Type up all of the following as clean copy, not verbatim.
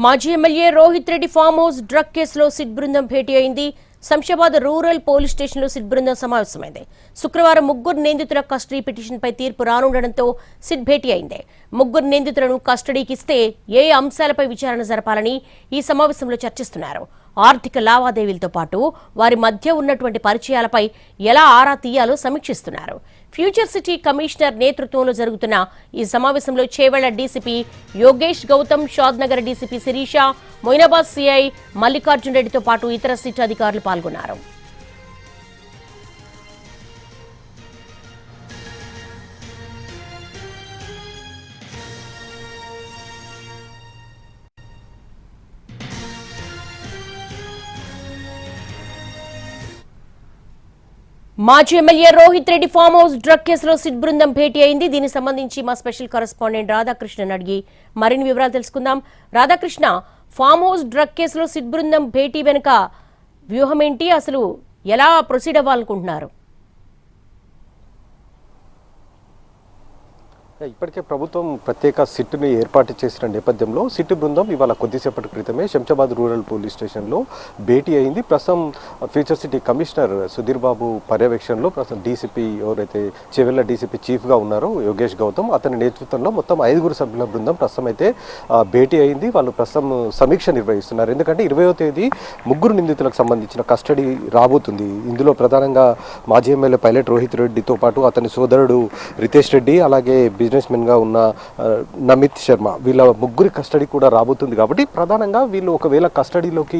మాజీ MLA Rohit Reddy farm house drug కేసులో SIT బృందం భేటీ అయింది. శంషాబాద్ రూరల్ పోలీస్ స్టేషన్లో సిట్ బృందం సమావేశమైంది. శుక్రవారం ముగ్గురు నిందితుల కస్టడీ పిటిషన్పై తీర్పు రానుండడంతో సిట్ భేటీ అయింది. ముగ్గురు నిందితులను కస్టడీకి ఇస్తే ఏ అంశాలపై విచారణ జరపాలని ఈ సమావేశంలో చర్చిస్తున్నారు. ఆర్థిక లావాదేవీలతో పాటు వారి మధ్య ఉన్నటువంటి పరిచయాలపై ఎలా ఆరా తీయాలో సమీక్షిస్తున్నారు. ఫ్యూచర్ సిటీ కమిషనర్ నేతృత్వంలో జరుగుతున్న ఈ సమావేశంలో Chevella DCP Yogesh Gautam, Shadnagar DCP Sirisha, Moinabad CI Mallikarjun రెడ్డితో పాటు ఇతర సిట్ అధికారులు పాల్గొన్నారు. మాజీ MLA Rohit Reddy farm house drug కేసులో సిట్ బృందం భేటీ అయింది. దీనికి సంబంధించి మా స్పెషల్ కరెస్పాండెంట్ రాధాకృష్ణన్ అడిగి మరిన్ని వివరాలు తెలుసుకుందాం. రాధాకృష్ణ, ఫామ్ హౌస్ డ్రగ్ కేసులో సిట్ బృందం భేటీ వెనుక వ్యూహం ఏంటి? అసలు ఎలా ప్రొసీడ్ అవ్వాలనుకుంటున్నారు? ఇప్పటికే ప్రభుత్వం ప్రత్యేక సిట్ని ఏర్పాటు చేసిన నేపథ్యంలో సిట్ బృందం ఇవాళ కొద్దిసేపటి క్రితమే శంషాబాద్ రూరల్ పోలీస్ స్టేషన్లో భేటీ అయింది. ప్రస్తుతం future city commissioner Sudheer Babu పర్యవేక్షణలో ప్రస్తుతం డీసీపీ ఎవరైతే చేవెళ్ల డీసీపీ చీఫ్గా ఉన్నారో యోగేష్ గౌతమ్, అతని నేతృత్వంలో మొత్తం 5 సభ్యుల బృందం ప్రస్తుతం అయితే భేటీ అయింది. వాళ్ళు ప్రస్తుతం సమీక్ష నిర్వహిస్తున్నారు. ఎందుకంటే 20వ తేదీ ముగ్గురు నిందితులకు సంబంధించిన కస్టడీ రాబోతుంది. ఇందులో ప్రధానంగా మాజీ ఎమ్మెల్యే పైలట్ రోహిత్ రెడ్డితో పాటు అతని సోదరుడు రితేష్ రెడ్డి, అలాగే బిజినెస్ మెన్గా ఉన్న నమిత్ శర్మ, వీళ్ళ ముగ్గురి కస్టడీ కూడా రాబోతుంది. కాబట్టి ప్రధానంగా వీళ్ళు ఒకవేళ కస్టడీలోకి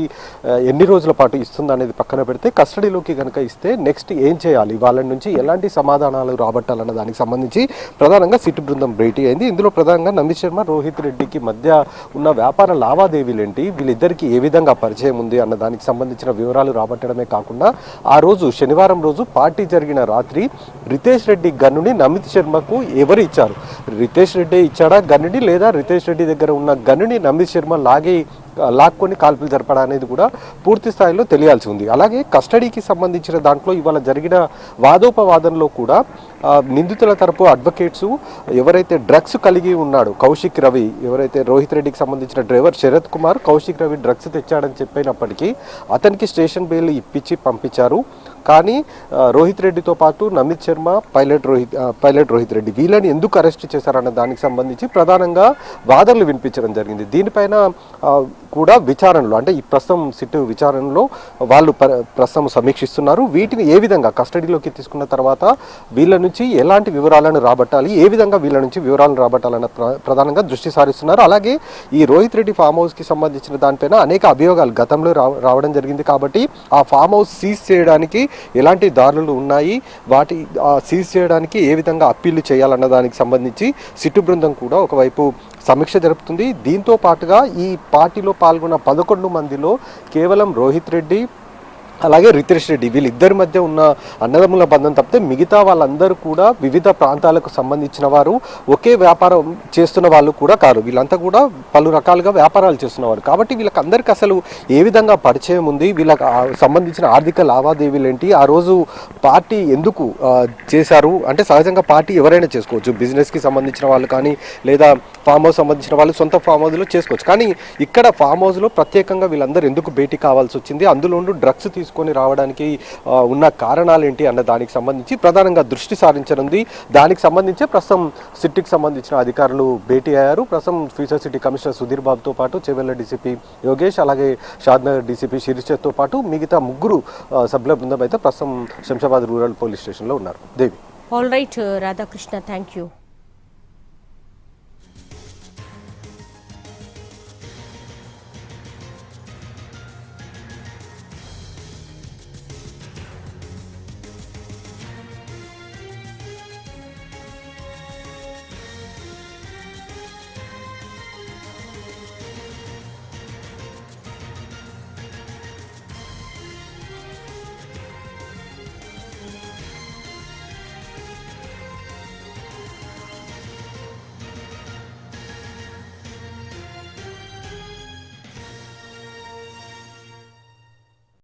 ఎన్ని రోజుల పాటు ఇస్తుంది అనేది పక్కన పెడితే, కస్టడీలోకి కనుక ఇస్తే నెక్స్ట్ ఏం చేయాలి, వాళ్ళ నుంచి ఎలాంటి సమాధానాలు రాబట్టాలన్న దానికి సంబంధించి ప్రధానంగా సిట్ బృందం భేటీ అయింది. ఇందులో ప్రధానంగా నమిత్ శర్మ, రోహిత్ రెడ్డికి మధ్య ఉన్న వ్యాపార లావాదేవీలు ఏంటి, వీళ్ళిద్దరికి ఏ విధంగా పరిచయం ఉంది అన్న దానికి సంబంధించిన వివరాలు రాబట్టడమే కాకుండా, ఆ రోజు శనివారం రోజు పార్టీ జరిగిన రాత్రి రితేష్ రెడ్డి గన్నుని నమిత్ శర్మకు ఎవరు ఇచ్చారు, రితేష్ రెడ్డి ఇచ్చాడా గన్నుని, లేదా రితేష్ రెడ్డి దగ్గర ఉన్న గన్నుని నమిత్ శర్మ లాక్కొని కాల్పులు జరపడం అనేది కూడా పూర్తి స్థాయిలో తెలియాల్సి ఉంది. అలాగే కస్టడీకి సంబంధించిన దాంట్లో ఇవాళ జరిగిన వాదోపవాదనలో కూడా నిందితుల తరపు అడ్వకేట్స్ ఎవరైతే డ్రగ్స్ కలిగి ఉన్నాడో కౌశిక్ రవి, ఎవరైతే రోహిత్ రెడ్డికి సంబంధించిన డ్రైవర్ శరత్ కుమార్ కౌశిక్ రవి డ్రగ్స్ తెచ్చాడని చెప్పినప్పటికీ అతనికి స్టేషన్ బెయిల్ ఇప్పించి పంపించారు. కానీ రోహిత్ రెడ్డితో పాటు నమిత్ శర్మ, పైలట్ రోహిత్ రెడ్డి వీళ్ళని ఎందుకు అరెస్ట్ చేశారన్న దానికి సంబంధించి ప్రధానంగా వాదనలు వినిపించడం జరిగింది. దీనిపైన కూడా విచారణలో, అంటే ఈ ప్రస్తుతం సిట్ విచారణలో వాళ్ళు ప్రస్తుతం సమీక్షిస్తున్నారు. వీటిని ఏ విధంగా కస్టడీలోకి తీసుకున్న తర్వాత వీళ్ళ నుంచి ఎలాంటి వివరాలను రాబట్టాలి, ఏ విధంగా వీళ్ళ నుంచి వివరాలను రాబట్టాలన్న ప్రధానంగా దృష్టి సారిస్తున్నారు. అలాగే ఈ రోహిత్ రెడ్డి ఫామ్ హౌస్కి సంబంధించిన దానిపైన అనేక అభియోగాలు గతంలో రావడం జరిగింది. కాబట్టి ఆ ఫామ్ హౌస్ సీజ్ చేయడానికి ఎలాంటి దారులు ఉన్నాయి, వాటి సీజ్ చేయడానికి ఏ విధంగా అప్పీళ్లు చేయాలన్న దానికి సంబంధించి సిట్టు బృందం కూడా ఒకవైపు సమీక్ష జరుపుతుంది. దీంతో పాటుగా ఈ పార్టీలో పాల్గొన్న 11 మందిలో కేవలం రోహిత్ రెడ్డి అలాగే రితేష్ రెడ్డి వీళ్ళిద్దరి మధ్య ఉన్న అన్నదమ్ముల బంధం తప్పితే మిగతా వాళ్ళందరూ కూడా వివిధ ప్రాంతాలకు సంబంధించిన వారు, ఒకే వ్యాపారం చేస్తున్న వాళ్ళు కూడా కాదు. వీళ్ళంతా కూడా పలు రకాలుగా వ్యాపారాలు చేస్తున్నవారు. కాబట్టి వీళ్ళకి అందరికీ అసలు ఏ విధంగా పరిచయం ఉంది, వీళ్ళకి సంబంధించిన ఆర్థిక లావాదేవీలు ఏంటి, ఆ రోజు పార్టీ ఎందుకు చేశారు, అంటే సహజంగా పార్టీ ఎవరైనా చేసుకోవచ్చు, బిజినెస్కి సంబంధించిన వాళ్ళు కానీ లేదా ఫామ్ హౌస్ సంబంధించిన వాళ్ళు సొంత ఫామ్ హౌస్లో చేసుకోవచ్చు. కానీ ఇక్కడ ఫామ్ హౌస్లో ప్రత్యేకంగా వీళ్ళందరూ ఎందుకు భేటీ కావాల్సి వచ్చింది, అందులోనూ డ్రగ్స్ తీసుకొని రావడానికి ఉన్న కారణాలు ఏంటి అన్న దానికి సంబంధించి ప్రధానంగా దృష్టి సారించనుంది. దానికి సంబంధించి ప్రస్తుతం సిట్కి సంబంధించిన అధికారులు భేటీ అయ్యారు. ప్రస్తుతం ఫ్యూచర్ సిటీ కమిషనర్ సుధీర్ బాబుతో పాటు చేవెళ్ల డీసీపీ యోగేష్, అలాగే షాద్నగర్ డీసీపీ శిరీషతో పాటు మిగతా 3 సభ్యుల బృందం అయితే ప్రస్తుతం శంషాబాద్ రూరల్ పోలీస్ స్టేషన్లో ఉన్నారు. Devi. All right Radhakrishna, thank you.